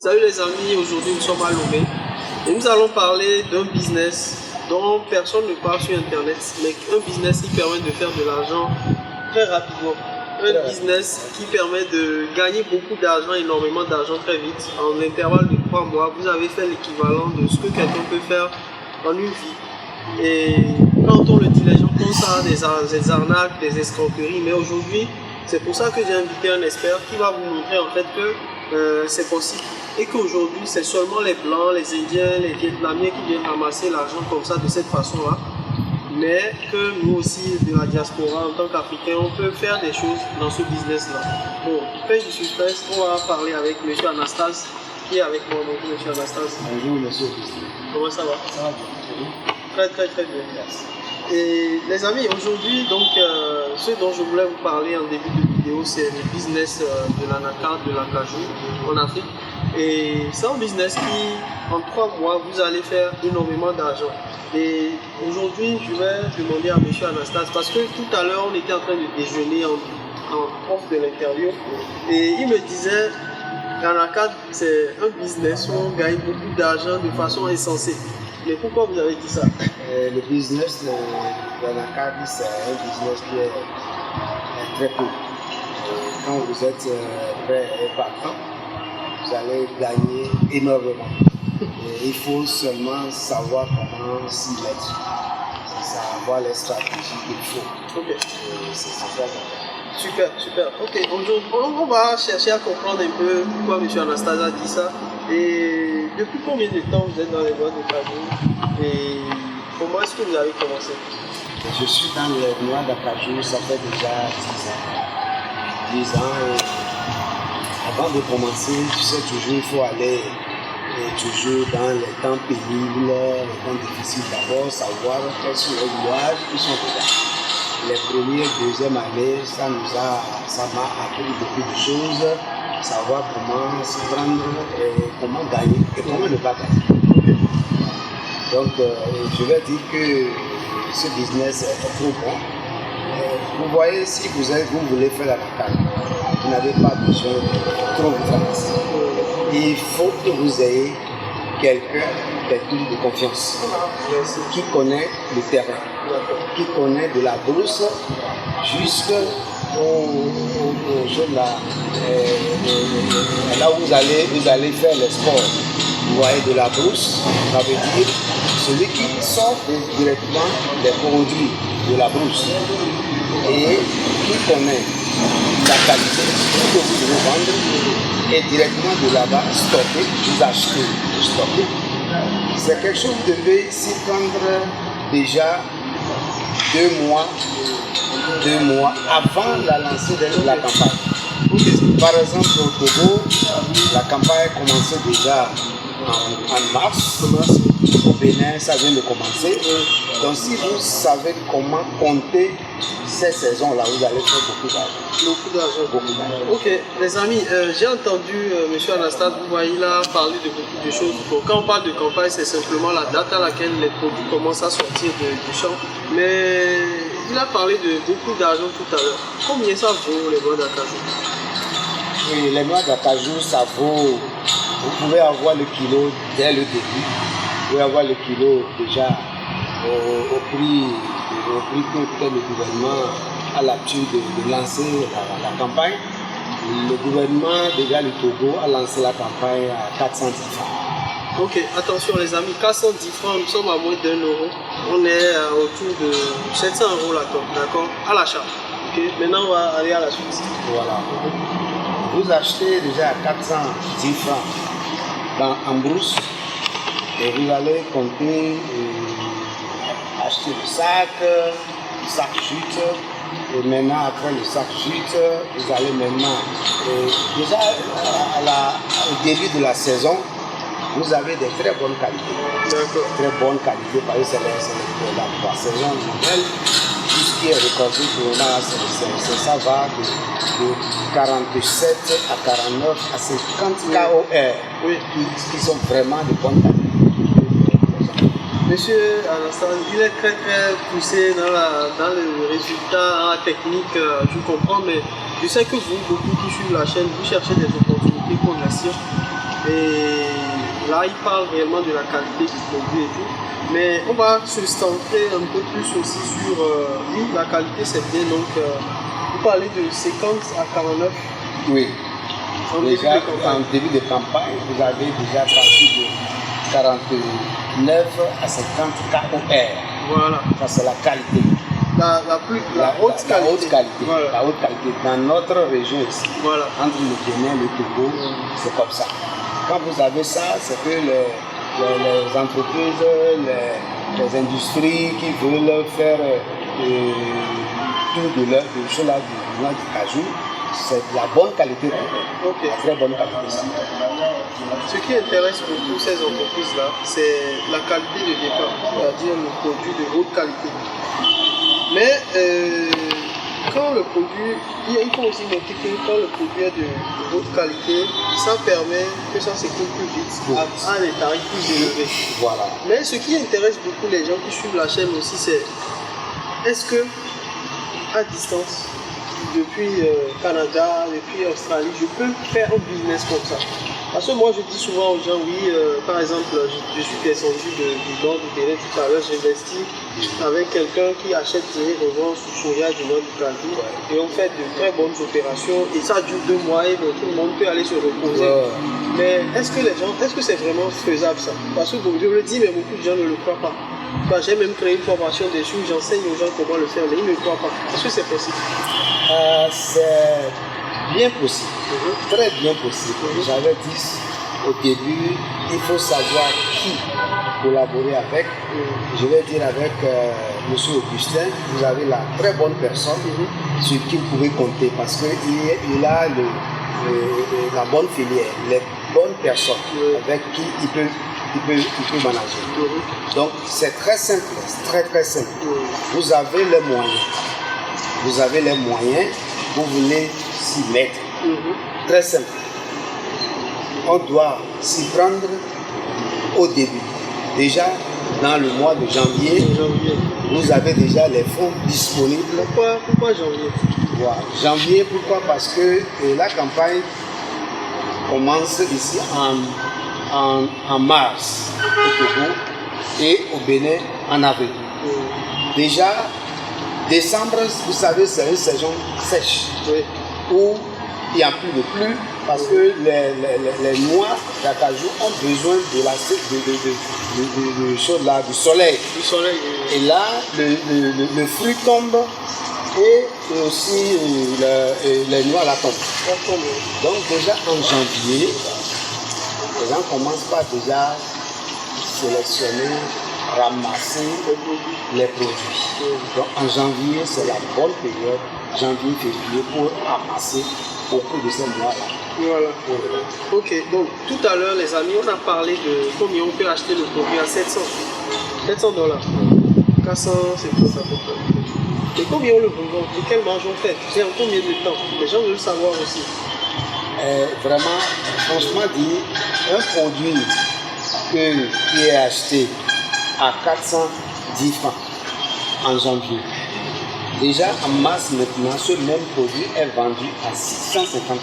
Salut les amis, aujourd'hui nous sommes à Lomé et nous allons parler d'un business dont personne ne parle sur internet, mais un business qui permet de faire de l'argent très rapidement. Un business qui permet de gagner beaucoup d'argent, énormément d'argent très vite. En intervalle de 3 mois, vous avez fait l'équivalent de ce que quelqu'un peut faire en une vie. Et quand on le dit, les gens pensent à des arnaques, des escroqueries, mais aujourd'hui, c'est pour ça que j'ai invité un expert qui va vous montrer en fait que c'est possible et qu'aujourd'hui, c'est seulement les Blancs, les Indiens, les Vietnamiens qui viennent ramasser l'argent comme ça, de cette façon-là, mais que nous aussi, de la diaspora, en tant qu'Africains, on peut faire des choses dans ce business-là. Bon, fin du suspense, on va parler avec M. Anastase, qui est avec moi. Bonjour M. Anastase. Bonjour M. Comment ça va? Ça va bien. Très bien. Merci. Et les amis, aujourd'hui, donc, ce dont je voulais vous parler en début de vidéo, c'est le business de l'anacarde, de l'acajou en Afrique. Et c'est un business qui, en 3 mois, vous allez faire énormément d'argent. Et aujourd'hui, je vais demander à M. Anastase, parce que tout à l'heure, on était en train de déjeuner en prof de l'interview, et il me disait l'anacarde, c'est un business où on gagne beaucoup d'argent de façon insensée. Mais pourquoi vous avez dit ça? Le business de l'anacarde, c'est un business qui est très court. Quand vous êtes prêt et partant, vous allez gagner énormément. Et il faut seulement savoir comment s'y mettre. Savoir les stratégies qu'il faut. Ok. C'est ça. Super. Ok, aujourd'hui, on va chercher à comprendre un peu pourquoi M. Anastase a dit ça. Et depuis combien de temps vous êtes dans les boîtes de cajou? Et comment est-ce que vous avez commencé? Je suis dans les noix d'acajou, ça fait déjà 10 ans. Et avant de commencer, tu sais, toujours il faut aller toujours dans les temps pénibles, les temps difficiles. D'abord, savoir quels sont les nuages qui sont dedans. Les premières, deuxième années, ça m'a appris beaucoup de choses. Savoir comment se prendre, comment gagner et comment ne pas gagner. Donc, je vais dire que ce business est trop bon. Vous voyez, si vous voulez faire la carte, vous n'avez pas besoin de trop vous traverser. Il faut que vous ayez quelqu'un de confiance qui connaît le terrain, qui connaît de la brousse jusqu'au là où vous allez faire le sport. Vous voyez, de la brousse, ça veut dire celui qui sort directement les produits de la brousse et qui connaît la qualité que vous devez vendre et directement de là-bas stocker, vous achetez, vous stockez. C'est quelque chose que vous devez s'y prendre déjà 2 mois avant la lancée de la campagne. Par exemple, au Togo, la campagne a commencé déjà en mars. Au Bénin, ça vient de commencer. Donc, si vous savez comment compter ces saisons-là, vous allez faire beaucoup d'argent. Beaucoup d'argent. Ok, les amis, j'ai entendu M. Anastase, vous voyez, il a parlé de beaucoup de choses. Bon, quand on parle de campagne, c'est simplement la date à laquelle les produits commencent à sortir du champ. Mais il a parlé de beaucoup d'argent tout à l'heure. Combien ça vaut les noix d'acajou? Oui, les noix d'acajou, ça vaut. Vous pouvez avoir le kilo dès le début. Vous pouvez avoir le kilo déjà au prix que le gouvernement a l'habitude de lancer la campagne. Le gouvernement, déjà le Togo, a lancé la campagne à 410 francs. Ok, attention les amis, 410 francs, nous sommes à moins d'1 euro. On est autour de 700 € la tonne, d'accord? À l'achat. Ok, maintenant on va aller à la suite. Voilà. Vous achetez déjà à 410 francs en brousse et vous allez compter acheter le sac chute. Et maintenant, après le sac chute, vous allez maintenant, déjà au début de la saison, vous avez des très bonnes qualités. D'accord. Très bonnes qualités, parce que c'est la saison nouvelle. Tout ce qui est récolté pour là, ça va de 47 à 49 à 50 KOR, oui, qui sont vraiment de bonnes qualités. Monsieur Anastase, il est très poussé dans le résultat, dans la technique, je comprends, mais je sais que vous, beaucoup qui suivent la chaîne, vous cherchez des opportunités progressives. Et là, il parle réellement de la qualité du produit et tout. Mais on va se centrer un peu plus aussi sur oui, la qualité, c'est bien. Donc, vous parlez de 50 à 49. Oui. Déjà, en début de campagne, vous avez déjà parti de 49 à 50 KOR. Voilà. Ça, c'est la qualité. La haute qualité. La haute qualité. Voilà. La haute qualité. Dans notre région ici, voilà. Entre le Bénin et le Togo, c'est comme ça. Quand vous avez ça, c'est que les entreprises, les industries qui veulent faire tout de cela du noix du cajou, c'est de la bonne qualité. Okay. La très bonne qualité. Ce qui intéresse beaucoup ces entreprises-là, c'est la qualité de départ, c'est-à-dire le produit de haute qualité. Mais quand le produit, il faut aussi noter que quand le produit est de haute qualité, ça permet que ça s'écoule plus vite à des tarifs plus élevés. Voilà. Mais ce qui intéresse beaucoup les gens qui suivent la chaîne aussi, c'est est-ce que à distance, depuis Canada, depuis Australie, je peux faire un business comme ça? Parce que moi je dis souvent aux gens, oui, par exemple, je suis descendu du nord du Bénin tout à l'heure, j'investis avec quelqu'un qui achète et revend sous soya du nord du Cali, et on fait de très bonnes opérations, et ça dure 2 mois, et tout le monde peut aller se reposer. Mais est-ce que c'est vraiment faisable ça? Parce que je le dis, mais beaucoup de gens ne le croient pas. J'ai même créé une formation dessus, j'enseigne aux gens comment le faire, mais ils ne croient pas. Est-ce que c'est possible? C'est bien possible, très bien possible. J'avais dit au début, il faut savoir qui collaborer avec. Je vais dire avec M. Augustin, vous avez la très bonne personne sur qui vous pouvez compter parce qu'il a la bonne filière, les bonnes personnes avec qui il peut manager. Donc c'est très simple, très très simple. Vous avez les moyens. Vous avez les moyens, vous voulez s'y mettre. Très simple. On doit s'y prendre au début. Déjà, dans le mois de janvier, vous avez déjà les fonds disponibles. Pourquoi janvier? Voilà. Janvier, pourquoi? Parce que la campagne commence ici en mars au Togo et au Bénin en avril. Déjà, décembre, vous savez, c'est une saison sèche où il n'y a plus de pluie parce que les noix d'acajou ont besoin du soleil. Et là, le fruit tombe et aussi les noix la tombent. Donc déjà en janvier, les gens commencent par déjà sélectionner, ramasser les produits. Donc en janvier, c'est la bonne période, janvier, février, pour ramasser beaucoup de ces mois-là. Voilà. Ok, donc tout à l'heure, les amis, on a parlé de combien on peut acheter le produit à 700 $. 400, c'est quoi ça peut faire? Et combien on le vend? Et quelle marge on fait? C'est en combien de temps? Les gens veulent savoir aussi. Vraiment, franchement dit, un produit qui est acheté à 410 francs en janvier. Déjà en mars maintenant, ce même produit est vendu à 650 francs.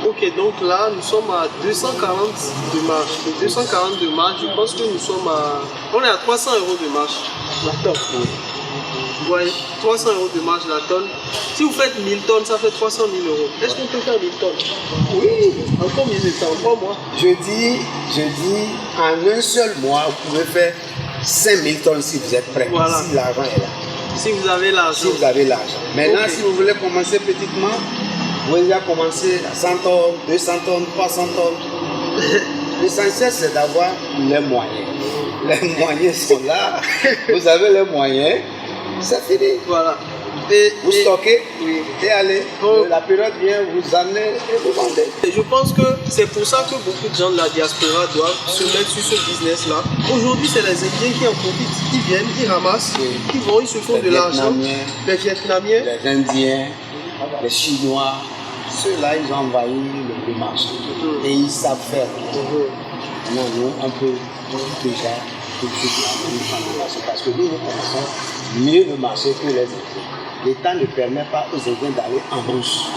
Ok, donc là nous sommes à 240 de marge. De 240 de marge, je pense que nous sommes à... On est à 300 € de marge la tonne. Vous voyez, 300 € de marge la tonne. Si vous faites 1000 tonnes, ça fait 300 000 €. Est-ce qu'on peut faire 1000 tonnes? Oui. En combien de temps? En 3 mois? Je dis, en un seul mois, vous pouvez faire 5000 tonnes si vous êtes prêt. Voilà. Si l'argent est là. Si vous avez l'argent. Si vous avez l'argent. Maintenant, si vous voulez commencer petitement, vous pouvez déjà commencer à 100 tonnes, 200 tonnes, 300 tonnes. L'essentiel, c'est d'avoir les moyens. Les moyens sont là. Vous avez les moyens. C'est fini. Voilà. Vous stockez et allez. La période vient, vous amenez et vous vendez. Et je pense que c'est pour ça que beaucoup de gens de la diaspora doivent se mettre sur ce business-là. Aujourd'hui, c'est les Indiens qui en profitent. Ils viennent, ils ramassent, ils vont, ils se font de l'argent. Les Vietnamiens, les Indiens, les Chinois, ceux-là, ils ont envahi le marché. Et ils savent faire. Non, nous, on peut déjà parce que nous connaissons mieux le marché que les Indiens. L'État ne permet pas aux Indiens d'aller en brousse.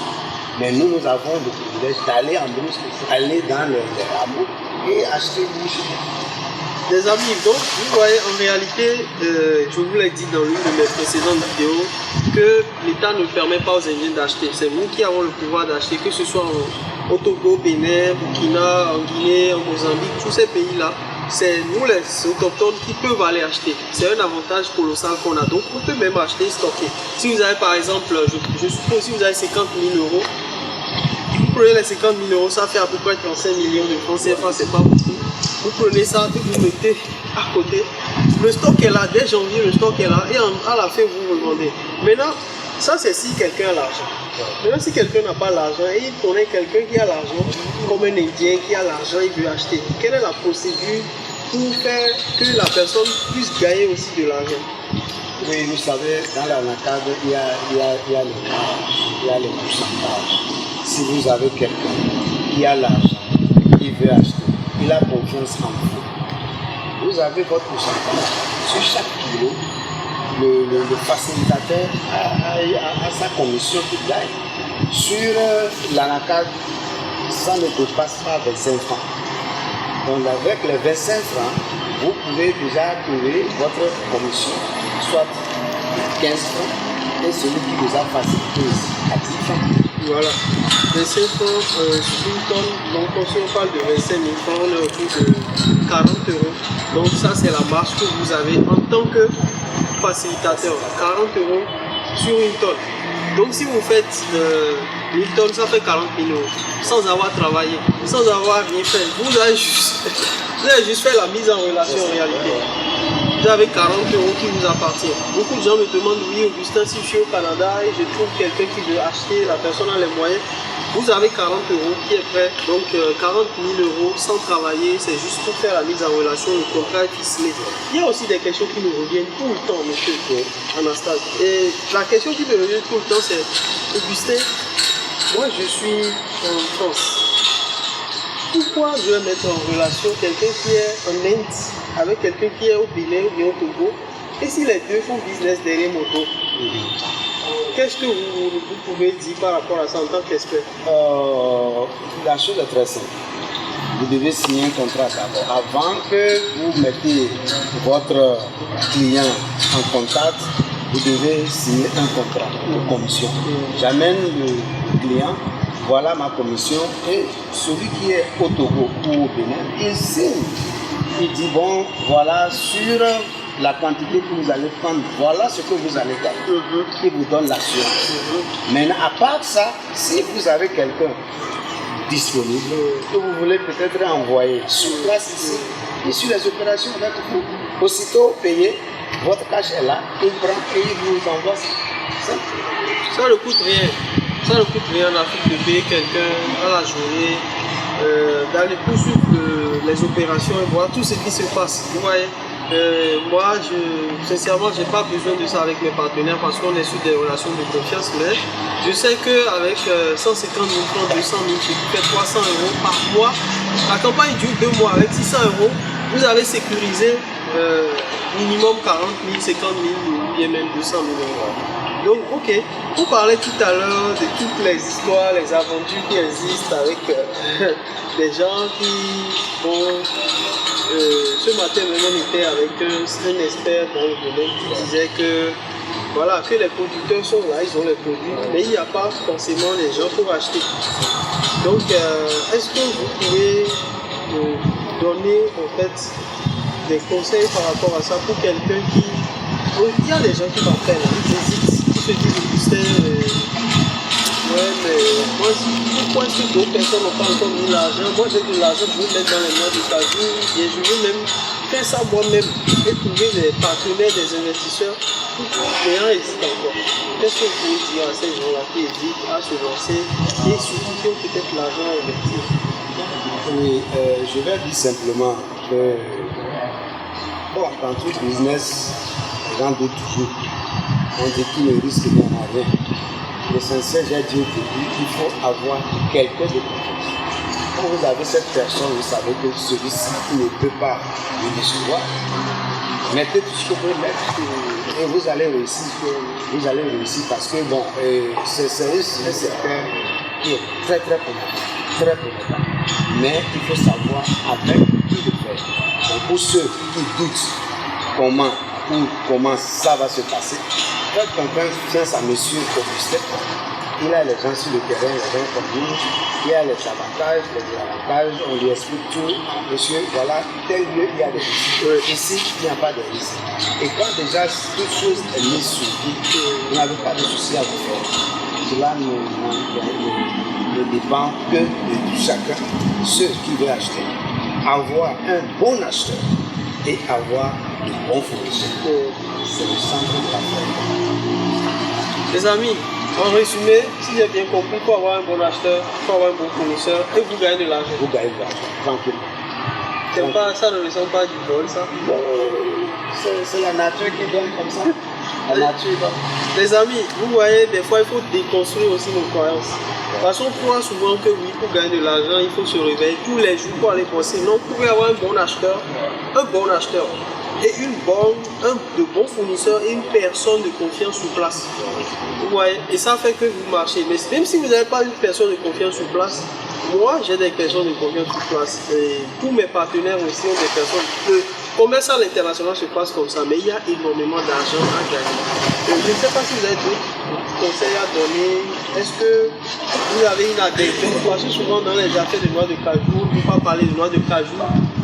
Mais nous avons le privilège d'aller en brousse, aller dans les hameaux et acheter une chose. Des amis, donc vous voyez en réalité, je vous l'ai dit dans l'une de mes précédentes vidéos, que l'État ne permet pas aux Indiens d'acheter. C'est nous qui avons le pouvoir d'acheter, que ce soit au Togo, Bénin, Burkina, en Guinée, en Mozambique, tous ces pays-là. C'est nous les autochtones qui peuvent aller acheter. C'est un avantage colossal qu'on a. Donc on peut même acheter et stocker. Si vous avez par exemple, je suppose si vous avez 50 000 euros, vous prenez les 50 000 euros, ça fait à peu près 35 millions de francs CFA, c'est pas beaucoup. Vous prenez ça et vous mettez à côté. Le stock est là, dès janvier, le stock est là et à la fin, vous revendez. Maintenant, ça c'est si quelqu'un a l'argent. Maintenant, si quelqu'un n'a pas l'argent et il connaît quelqu'un qui a l'argent, comme un Indien qui a l'argent, il veut acheter. Quelle est la procédure pour faire que la personne puisse gagner aussi de l'argent? Oui, vous savez, dans l'anacarde, il y a les pourcentages. Si vous avez quelqu'un qui a l'argent, il veut acheter, il a confiance en vous. Vous avez votre pourcentage. Sur chaque kilo, le facilitateur a sa commission qu'il gagne. Sur l'anacarde, ça ne dépasse pas 25 francs. Donc avec les 25 francs, vous pouvez déjà trouver votre commission, soit 15 francs, et celui qui vous a facilité aussi à 10 francs. Voilà, 25 francs sur une tonne, donc si on parle de 25 000 francs, on est autour de 40 euros. Donc ça c'est la marge que vous avez en tant que facilitateur, 40 euros sur une tonne. Donc si vous faites 1000 tonnes, ça fait 40 000 euros, sans avoir travaillé, sans avoir rien fait. Vous avez juste fait la mise en relation en réalité. Vous avez 40 euros qui vous appartiennent. Beaucoup de gens me demandent, oui Augustin, si je suis au Canada et je trouve quelqu'un qui veut acheter, la personne a les moyens, vous avez 40 euros qui est prêt. Donc 40 000 euros sans travailler, c'est juste pour faire la mise en relation, le contrat est ficelé. Il y a aussi des questions qui nous reviennent tout le temps, monsieur Anastase. Et la question qui me revient tout le temps, c'est Augustin, moi je suis en France. Pourquoi je vais mettre en relation quelqu'un qui est en Inde avec quelqu'un qui est au Bénin ou bien au Togo, et si les deux font business derrière moto, qu'est-ce que vous pouvez dire par rapport à ça en tant qu'expert? La chose est très simple. Vous devez signer un contrat d'abord. Avant que vous mettez votre client en contact, vous devez signer un contrat de commission. J'amène le client, voilà ma commission, et celui qui est au Togo ou au Bénin, il signe. Il dit bon, voilà sur la quantité que vous allez prendre, voilà ce que vous allez gagner. Il vous donne l'assurance. Maintenant, à part ça, si vous avez quelqu'un disponible que vous voulez peut-être envoyer sur place ici, et sur les opérations avec vous, aussitôt payé, votre cash est là, il prend et il vous envoie ça. Ça ne coûte rien. Ça ne coûte rien en Afrique de payer quelqu'un à la journée, d'aller poursuivre les opérations et voir tout ce qui se passe. Vous voyez, moi, sincèrement, je n'ai pas besoin de ça avec mes partenaires parce qu'on est sur des relations de confiance. Mais je sais qu'avec 150 000 francs, 200 000, ce qui fait 300 euros par mois, la campagne dure 2 mois. Avec 600 euros, vous avez sécurisé minimum 40 000, 50 000 ou bien même 200 000 euros. Donc, ok, vous parlez tout à l'heure de toutes les histoires, les aventures qui existent avec des gens qui vont... ce matin, même, on était avec un expert dans le domaine qui disait que, voilà, que les producteurs sont là, ils ont les produits, mais il n'y a pas forcément les gens pour acheter. Donc, est-ce que vous pouvez donner en fait des conseils par rapport à ça pour quelqu'un qui... Il y a des gens qui m'appellent, ils hésitent. Se disent Augustin, ouais, mais moi, pourquoi est-ce que d'autres personnes n'ont pas encore mis l'argent? Moi, j'ai de l'argent pour mettre dans les mains de ta vie et je veux même faire ça moi-même et trouver des partenaires, des investisseurs. Les gens hésitent encore. Qu'est-ce que vous pouvez dire à ces gens-là qui hésitent à se lancer et surtout qui ont peut-être l'argent à investir? Oui, je vais dire simplement que, bon, dans tout business, les gens doutent toujours. On dit qu'il ne risque rien. L'essentiel, j'ai dit au début, il faut avoir quelqu'un de confiance. Quand vous avez cette personne, vous savez que celui-ci ne peut pas le décevoir. Mettez tout ce que vous pouvez mettre et vous allez réussir. Vous allez réussir parce que bon, c'est certain qui est très très prometteur. Mais il faut savoir avec qui le faire. Donc pour ceux qui doutent comment ça va se passer, faites confiance à monsieur Augustin. Il a les gens sur le terrain, les gens comme nous, il y a les avantages, les désavantages, on lui explique tout. Monsieur, voilà, tel lieu, il y a des risques. Ici, il n'y a pas de risques. Et quand déjà toute chose est mise sur pied, vous n'avez pas de souci à vous faire. Cela ne dépend que de chacun, ceux qui veulent acheter. Avoir un bon acheteur et avoir de bons fournisseurs. C'est le centre de l'affaire. Les amis, en résumé, si j'ai bien compris, il faut avoir un bon acheteur, il faut avoir un bon fournisseur et vous gagnez de l'argent. Vous gagnez de l'argent, tranquillement. Ça ne ressemble pas du vol, ça. C'est la nature qui donne comme ça. La nature donne. Les amis, vous voyez, des fois, il faut déconstruire aussi nos croyances. Parce qu'on croit souvent que oui, pour gagner de l'argent, il faut se réveiller tous les jours pour aller bosser. Non, vous pouvez avoir un bon acheteur et de bons fournisseurs et une personne de confiance sur place. Vous voyez, et ça fait que vous marchez. Mais même si vous n'avez pas une personne de confiance sur place, moi j'ai des personnes de confiance sur place. Et tous mes partenaires aussi ont des personnes. Le commerce à l'international se passe comme ça, mais il y a énormément d'argent à gagner. Et je ne sais pas si vous avez d'autres conseils à donner. Est-ce que vous avez une addiction? Parce que souvent dans les affaires de noix de cajou, on ne peut pas parler de noix de cajou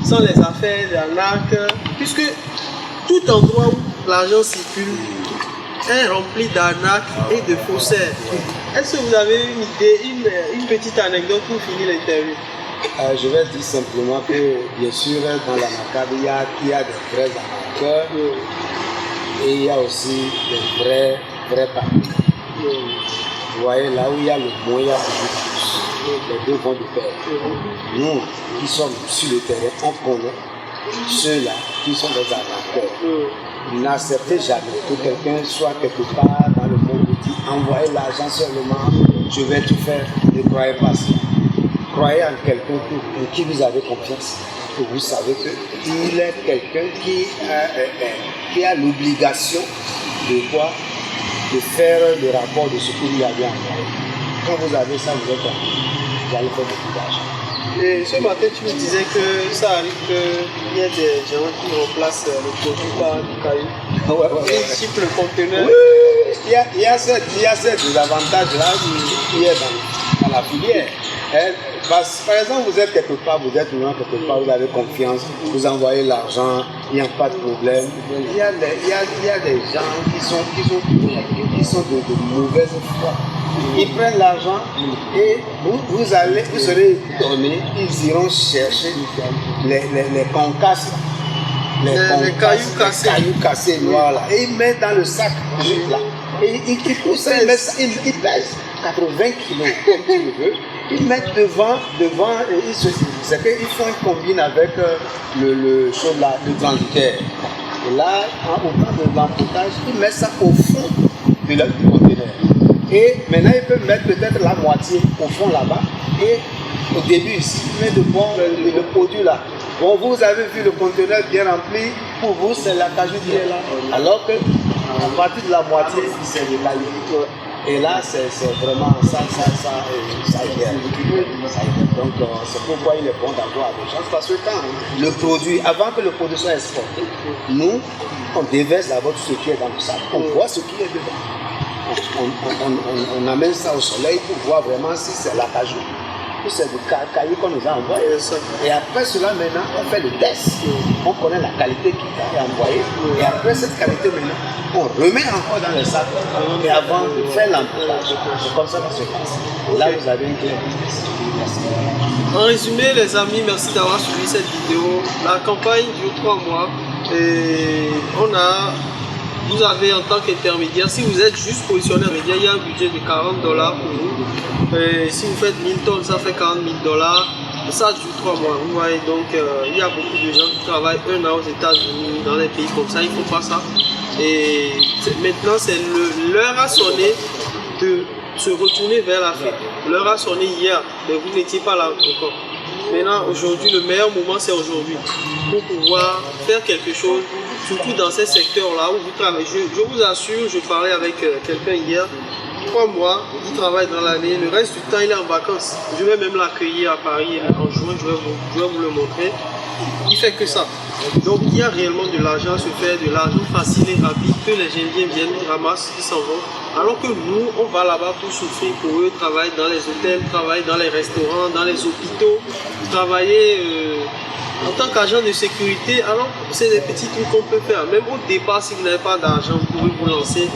sans les affaires d'arnaque, puisque tout endroit où l'argent circule est rempli d'arnaques et de faussaires. Est-ce que vous avez une idée, une petite anecdote pour finir l'interview? Je vais dire simplement que, bien sûr, dans la macabre, il y a des vrais arnaqueurs et il y a aussi des vrais partenaires. Vous voyez, là où il y a le moins, il y a toujours plus. Les deux vont de pair. Nous, qui sommes sur le terrain, on connaît ceux-là qui sont des arnaqueurs. N'acceptez jamais que quelqu'un soit quelque part dans le monde et dit envoyez l'argent seulement, je vais tout faire. Ne croyez pas ça. Croyez en quelqu'un pour qui vous avez confiance. Que vous savez qu'il est quelqu'un qui a l'obligation de quoi? De faire le rapport de ce que vous avez envoyé. Quand vous avez ça, vous allez faire beaucoup d'argent. Et ce matin, tu me disais que ça arrive qu'il y a des gens qui remplacent le produit par du caillou. Ouais. Ils chiffrent le conteneur. Oui, il y a ce désavantage-là qui est dans la filière. Par exemple, vous êtes quelque part, vous êtes loin quelque part, vous avez confiance, vous envoyez l'argent, il n'y a pas de problème. Il y a des gens qui sont de mauvaise foi. Ils prennent l'argent et vous serez étonné, ils iront chercher les concasses. Les cailloux cassés noirs là. Et ils mettent dans le sac là. Et ils pèsent 80 kilos comme tu le veux. Ils mettent devant et c'est qu'ils font une combine avec le transitaire. Et là, au moment de l'emportage, ils mettent ça au fond du conteneur. Et maintenant, ils peuvent mettre peut-être la moitié au fond là-bas. Et au début, ici, ils mettent le produit là. Bon, vous avez vu le conteneur bien rempli. Pour vous, c'est la cajou qui est là. Alors que, à partir de la moitié, c'est le caillou. Et là, c'est vraiment ça aide. Donc, c'est pourquoi il est bon d'avoir des gens. Parce que quand le produit, avant que le produit soit exporté, nous, on déverse d'abord tout ce qui est dans le sac. On voit ce qui est dedans. On amène ça au soleil pour voir vraiment si c'est la cajou. C'est du caillou qu'on nous a envoyé. Et après cela, maintenant, on fait le test. On connaît la qualité qui est envoyée. Et après cette qualité, maintenant, on remet encore dans le sac. Et avant de faire l'emballage, c'est comme ça que ça se passe. Là, vous avez une clé. En résumé, les amis, merci d'avoir suivi cette vidéo. La campagne dure 3 mois. Et vous avez en tant qu'intermédiaire, si vous êtes juste positionné intermédiaire, il y a un budget de $40 pour vous. Et si vous faites 1000 tonnes, ça fait $40 000. Et ça dure 3 mois. Vous voyez, donc il y a beaucoup de gens qui travaillent 1 an aux États-Unis, dans les pays comme ça, il ne faut pas ça. Et maintenant, l'heure a sonné de se retourner vers l'Afrique. L'heure a sonné hier, mais vous n'étiez pas là encore. Maintenant, aujourd'hui, le meilleur moment, c'est aujourd'hui. Pour pouvoir faire quelque chose, surtout dans ces secteurs-là où vous travaillez. Je vous assure, je parlais avec quelqu'un hier 3 mois, il travaille dans l'année, le reste du temps il est en vacances. Je vais même l'accueillir à Paris en juin, je vais vous le montrer. Il fait que ça. Donc il y a réellement de l'argent à se faire, de l'argent facile et rapide que les Géniens viennent, ils ramassent, ils s'en vont. Alors que nous, on va là-bas pour souffrir pour eux, travailler dans les hôtels, travailler dans les restaurants, dans les hôpitaux, travailler en tant qu'agent de sécurité. Alors c'est des petits trucs qu'on peut faire. Même au départ, si vous n'avez pas d'argent, vous pouvez vous lancer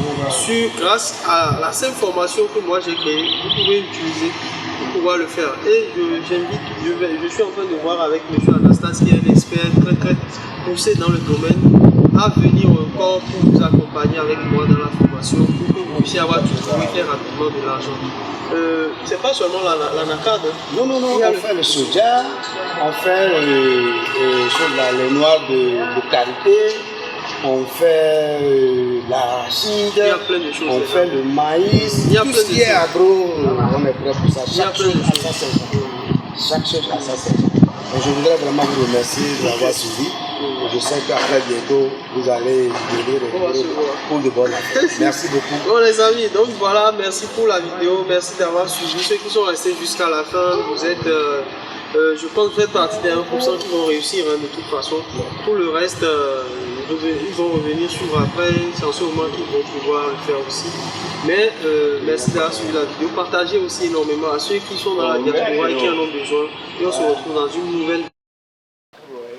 grâce à la simple formation que moi j'ai créée, vous pouvez l'utiliser pour pouvoir le faire. Et je suis en train de voir avec M. Anastas qui est un expert très poussé dans le domaine à venir encore pour vous accompagner avec moi dans la formation pour que vous puissiez avoir tout trouvé très rapidement de l'argent. C'est pas seulement la NACAD. Non, on fait le soja, on fait les noix de karité, on fait l'arachide, on fait le maïs, tout ce qui est agro, on est prêt pour ça. Chaque chose à sa saison. Je voudrais vraiment vous remercier de l'avoir suivi. Je sais qu'après bientôt, vous allez venir pour de bonnes affaires. Merci beaucoup. Bon les amis, donc voilà, merci pour la vidéo, merci d'avoir suivi. Ceux qui sont restés jusqu'à la fin, vous êtes, je pense que vous faites partie des 1% qui vont réussir de toute façon. Pour le reste, ils vont revenir suivre après, c'est en ce moment qu'ils vont pouvoir le faire aussi. Mais merci d'avoir suivi la vidéo. Partagez aussi énormément à ceux qui sont dans la diaspora et qui en ont besoin. Et on se retrouve dans une nouvelle vidéo.